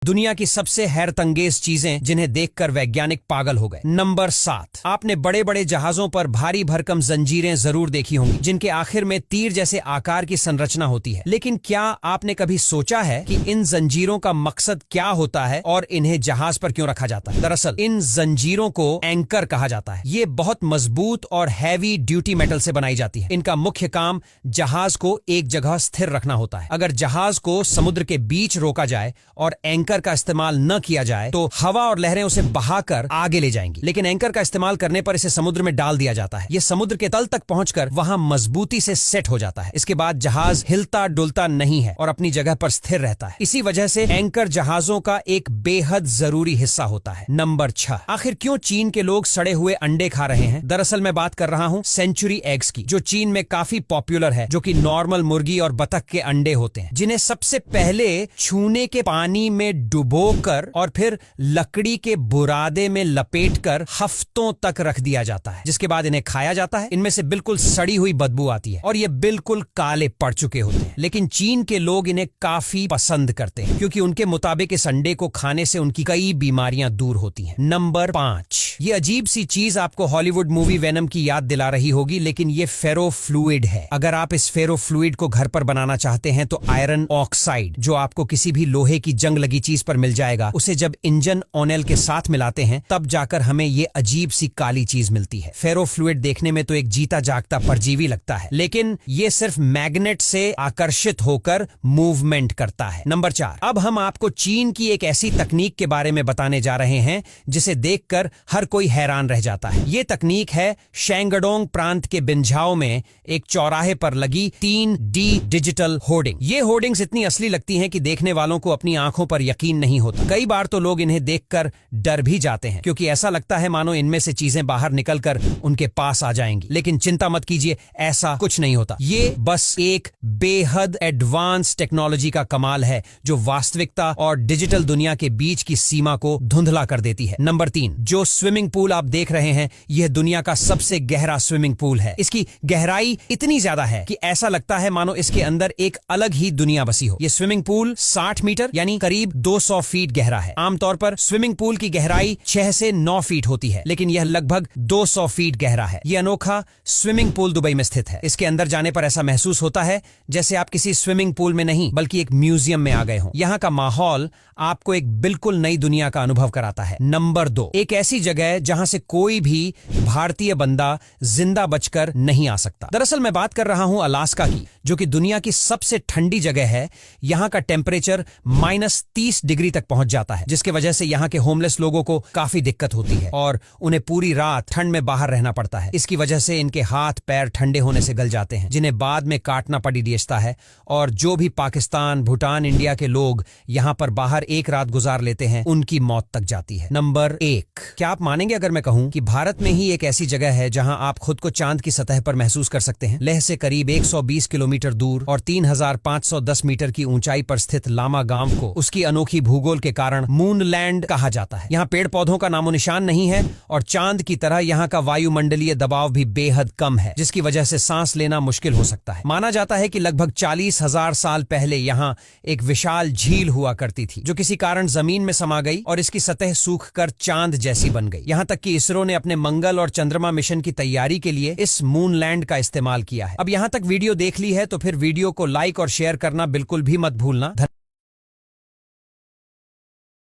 दुनिया की सबसे हैरतअंगेज चीजें जिन्हें देखकर वैज्ञानिक पागल हो गए। नंबर 7, आपने बड़े बड़े जहाजों पर भारी भरकम जंजीरें जरूर देखी होंगी जिनके आखिर में तीर जैसे आकार की संरचना होती है, लेकिन क्या आपने कभी सोचा है कि इन जंजीरों का मकसद क्या होता है और इन्हें जहाज पर क्यों रखा जाता है? दरअसल इन जंजीरों को एंकर कहा जाता है। ये बहुत मजबूत और हैवी ड्यूटी मेटल से बनाई जाती है। इनका मुख्य काम जहाज को एक जगह स्थिर रखना होता है। अगर जहाज को समुद्र के बीच रोका जाए और एंकर का इस्तेमाल न किया जाए तो हवा और लहरें उसे बहाकर आगे ले जाएंगी, लेकिन एंकर का इस्तेमाल करने पर इसे समुद्र में डाल दिया जाता है। यह समुद्र के तल तक पहुंचकर वहां मजबूती से सेट हो जाता है। इसके बाद जहाज हिलता डुलता नहीं है और अपनी जगह पर स्थिर रहता है। इसी वजह से एंकर जहाजों का एक बेहद जरूरी हिस्सा होता है। नंबर 6, आखिर क्यों चीन के लोग सड़े हुए अंडे खा रहे हैं? दरअसल मैं बात कर रहा हूं सेंचुरी एग्स की, जो चीन में काफी पॉपुलर है, जो कि नॉर्मल मुर्गी और बतख के अंडे होते हैं, जिन्हें सबसे पहले छूने के पानी में डुबोकर और फिर लकड़ी के बुरादे में लपेटकर हफ्तों तक रख दिया जाता है, जिसके बाद इन्हें खाया जाता है। इनमें से बिल्कुल सड़ी हुई बदबू आती है और ये बिल्कुल काले पड़ चुके होते हैं, लेकिन चीन के लोग इन्हें काफी पसंद करते हैं क्योंकि उनके मुताबिक इस अंडे को खाने से उनकी कई बीमारियां दूर होती हैं। नंबर 5, ये अजीब सी चीज आपको हॉलीवुड मूवी वेनम की याद दिला रही होगी, लेकिन ये फेरो फ्लूइड है। अगर आप इस फेरो फ्लूइड को घर पर बनाना चाहते हैं तो आयरन ऑक्साइड, जो आपको किसी भी लोहे की जंग लगी चीज पर मिल जाएगा, उसे जब इंजन ऑयल के साथ मिलाते हैं तब जाकर हमें ये अजीब सी काली चीज मिलती है। फेरो फ्लूइड देखने में तो एक जीता जागता परजीवी लगता है, लेकिन ये सिर्फ मैग्नेट से आकर्षित होकर मूवमेंट करता है। नंबर 4, अब हम आपको चीन की एक ऐसी तकनीक के बारे में बताने जा रहे हैं जिसे देखकर हर कोई हैरान रह जाता है। ये तकनीक है शेंगडोंग प्रांत के बिंझाओ में एक चौराहे पर लगी 3D डिजिटल होर्डिंग। ये होर्डिंग्स इतनी असली लगती हैं कि देखने वालों को अपनी आंखों पर यकीन नहीं होता। कई बार तो लोग इन्हें देखकर डर भी जाते हैं क्योंकि ऐसा लगता है मानो इनमें से चीजें बाहर निकलकर उनके पास आ जाएंगी, लेकिन चिंता मत कीजिए, ऐसा कुछ नहीं होता। ये बस एक बेहद एडवांस टेक्नोलॉजी का कमाल है जो वास्तविकता और डिजिटल दुनिया के बीच की सीमा को धुंधला कर देती है। नंबर 3, जो स्विमिंग पूल आप देख रहे हैं यह दुनिया का सबसे गहरा स्विमिंग पूल है। इसकी गहराई इतनी ज्यादा है कि ऐसा लगता है मानो इसके अंदर एक अलग ही दुनिया बसी हो। यह स्विमिंग पूल 60 मीटर यानी करीब 200 फीट गहरा है। आमतौर पर स्विमिंग पूल की गहराई 6 से 9 फीट होती है, लेकिन यह लगभग 200 फीट गहरा है। यह अनोखा स्विमिंग पूल दुबई में स्थित है। इसके अंदर जाने पर ऐसा महसूस होता है जैसे आप किसी स्विमिंग पूल में नहीं बल्कि एक म्यूजियम में आ गए हों। यहाँ का माहौल आपको एक बिल्कुल नई दुनिया का अनुभव कराता है। नंबर 2, एक ऐसी जगह जहां से कोई भी भारतीय बंदा जिंदा बचकर नहीं आ सकता। दरअसल मैं बात कर रहा हूं अलास्का की, जो कि दुनिया की सबसे ठंडी जगह है। यहाँ का टेम्परेचर -30 डिग्री तक पहुंच जाता है, जिसकी वजह से यहाँ के होमलेस लोगों को काफी दिक्कत होती है और उन्हें पूरी रात ठंड में बाहर रहना पड़ता है। इसकी वजह से इनके हाथ पैर ठंडे होने से गल जाते हैं, जिन्हें बाद में काटना पड़ी देता है। और जो भी पाकिस्तान, भूटान, इंडिया के लोग यहाँ पर बाहर एक रात गुजार लेते हैं, उनकी मौत तक जाती है। नंबर 1, क्या आप मानेंगे अगर मैं कहूं कि भारत में ही एक ऐसी जगह है जहां आप खुद को चांद की सतह पर महसूस कर सकते हैं? लेह से करीब 120 किलोमीटर दूर और 3510 मीटर की ऊंचाई पर स्थित लामा गांव को उसकी अनोखी भूगोल के कारण मूनलैंड कहा जाता है। यहाँ पेड़ पौधों का नामो निशान नहीं है और चांद की तरह यहाँ का वायुमंडलीय दबाव भी बेहद कम है, जिसकी वजह से सांस लेना मुश्किल हो सकता है। माना जाता है कि लगभग 40,000 साल पहले यहाँ एक विशाल झील हुआ करती थी, जो किसी कारण जमीन में समा गई और इसकी सतह सूखकर चांद जैसी बन गई। यहाँ तक कि इसरो ने अपने मंगल और चंद्रमा मिशन की तैयारी के लिए इस मूनलैंड का इस्तेमाल किया है। अब यहाँ तक वीडियो देख ली है तो फिर वीडियो को लाइक और शेयर करना बिल्कुल भी मत भूलना।